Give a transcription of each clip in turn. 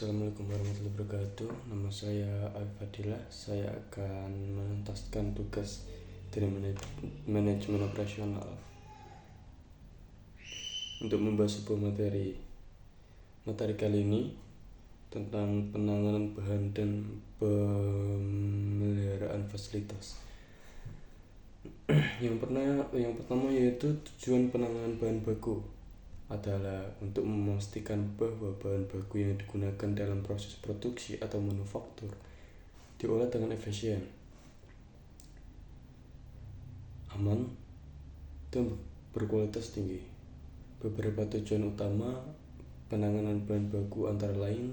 Assalamualaikum warahmatullahi wabarakatuh. Nama saya Alif Fadilah. Saya akan menuntaskan tugas dari manajemen operasional untuk membahas sebuah materi. Materi kali ini tentang penanganan bahan dan pemeliharaan fasilitas. Yang pertama yaitu tujuan penanganan bahan baku adalah untuk memastikan bahwa bahan baku yang digunakan dalam proses produksi atau manufaktur diolah dengan efisien, aman, dan berkualitas tinggi. Beberapa tujuan utama penanganan bahan baku antara lain: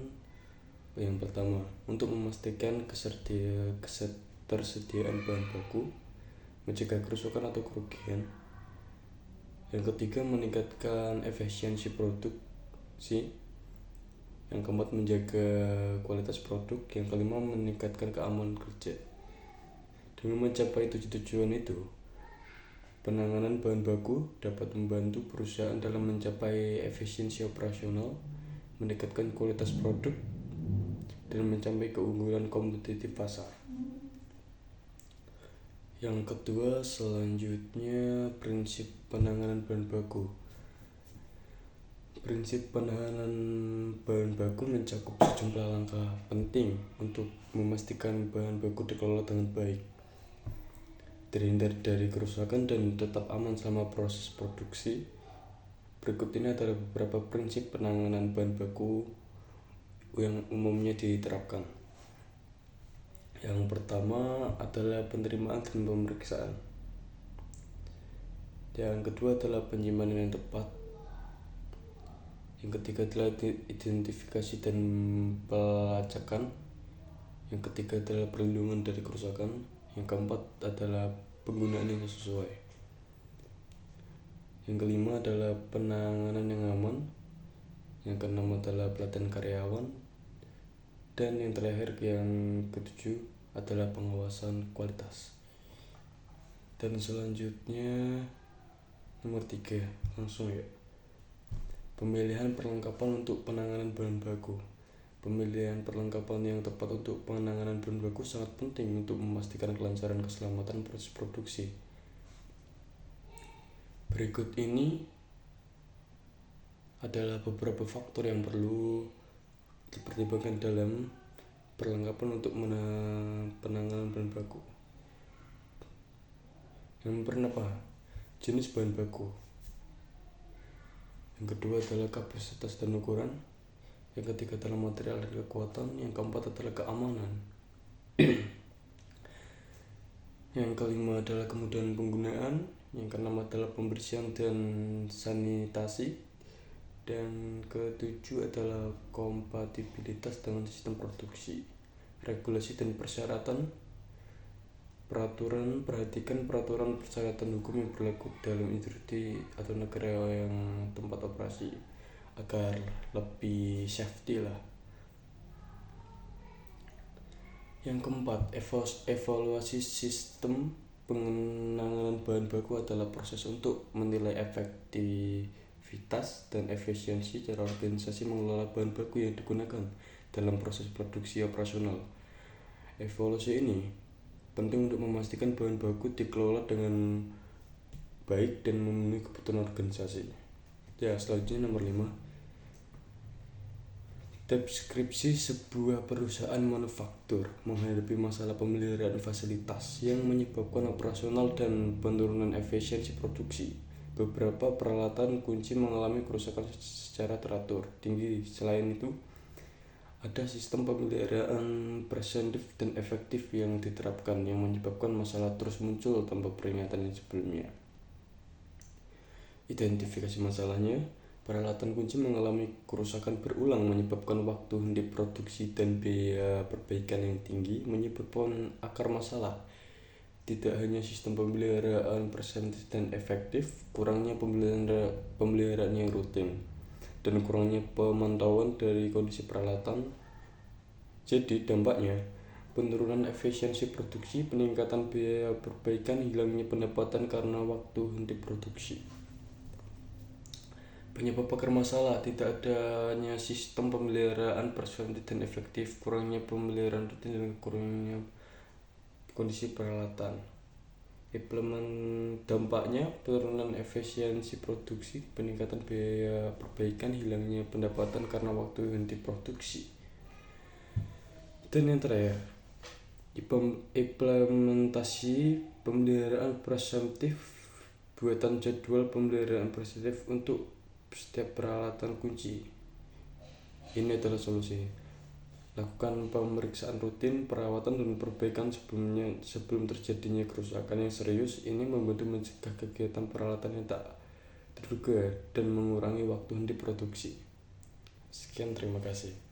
yang pertama, untuk memastikan ketersediaan bahan baku, mencegah kerusakan atau kerugian. Yang ketiga, meningkatkan efisiensi produksi. Yang keempat, menjaga kualitas produk. Yang kelima, meningkatkan keamanan kerja. Demi mencapai tujuan itu, penanganan bahan baku dapat membantu perusahaan dalam mencapai efisiensi operasional, meningkatkan kualitas produk, dan mencapai keunggulan kompetitif pasar. Yang kedua, selanjutnya prinsip penanganan bahan baku. Prinsip penanganan bahan baku mencakup sejumlah langkah penting untuk memastikan bahan baku dikelola dengan baik, terhindar dari kerusakan, dan tetap aman selama proses produksi. Berikut ini adalah beberapa prinsip penanganan bahan baku yang umumnya diterapkan. Yang pertama adalah penerimaan dan pemeriksaan. Yang kedua adalah penyimpanan yang tepat. Yang ketiga adalah identifikasi dan pelacakan. Yang ketiga adalah perlindungan dari kerusakan. Yang keempat adalah penggunaan yang sesuai. Yang kelima adalah penanganan yang aman. Yang keenam adalah pelatihan karyawan. Dan yang terakhir, yang ketujuh, adalah pengawasan kualitas. Dan selanjutnya nomor 3, langsung ya. Pemilihan perlengkapan untuk penanganan bahan baku. Pemilihan perlengkapan yang tepat untuk penanganan bahan baku sangat penting untuk memastikan kelancaran keselamatan proses produksi. Berikut ini adalah beberapa faktor yang perlu dipertimbangkan dalam perlengkapan untuk penanganan bahan baku. Yang pertama, jenis bahan baku. Yang kedua adalah kapasitas dan ukuran. Yang ketiga adalah material dan kekuatan. Yang keempat adalah keamanan. Yang kelima adalah kemudahan penggunaan. Yang keenam adalah pembersihan dan sanitasi. Dan ketujuh adalah kompatibilitas dengan sistem produksi, regulasi dan persyaratan. Perhatikan peraturan persyaratan hukum yang berlaku dalam industri atau negara yang tempat operasi agar lebih safety lah. Yang keempat, evaluasi sistem penanganan bahan baku adalah proses untuk menilai efektivitas dan efisiensi cara organisasi mengelola bahan baku yang digunakan dalam proses produksi operasional. Evaluasi ini penting untuk memastikan bahan baku dikelola dengan baik dan memenuhi kebutuhan organisasi. Ya, selanjutnya nomor 5. Deskripsi sebuah perusahaan manufaktur menghadapi masalah pemeliharaan fasilitas yang menyebabkan operasional dan penurunan efisiensi produksi. Beberapa peralatan kunci mengalami kerusakan secara teratur tinggi. Selain itu, ada sistem pemeliharaan preventif dan efektif yang diterapkan yang menyebabkan masalah terus muncul tanpa peringatan yang sebelumnya. Identifikasi masalahnya. Peralatan kunci mengalami kerusakan berulang menyebabkan waktu henti produksi dan biaya perbaikan yang tinggi menyebabkan akar masalah. Tidak hanya sistem pemeliharaan preventif dan efektif, kurangnya pemeliharaan yang rutin, dan kurangnya pemantauan dari kondisi peralatan. Jadi dampaknya, penurunan efisiensi produksi, peningkatan biaya perbaikan, hilangnya pendapatan karena waktu henti produksi. Penyebab akar masalah: tidak adanya sistem pemeliharaan preventif dan efektif, kurangnya pemeliharaan rutin, dan kurangnya kondisi peralatan. Dampaknya penurunan efisiensi produksi, peningkatan biaya perbaikan, hilangnya pendapatan karena waktu henti produksi. Dan yang terakhir, implementasi pemeliharaan preventif, buatan jadwal pemeliharaan preventif untuk setiap peralatan kunci. Ini adalah solusi. Lakukan pemeriksaan rutin, perawatan, dan perbaikan sebelum terjadinya kerusakan yang serius. Ini membantu mencegah kegiatan peralatan yang tak terduga dan mengurangi waktu henti produksi. Sekian, terima kasih.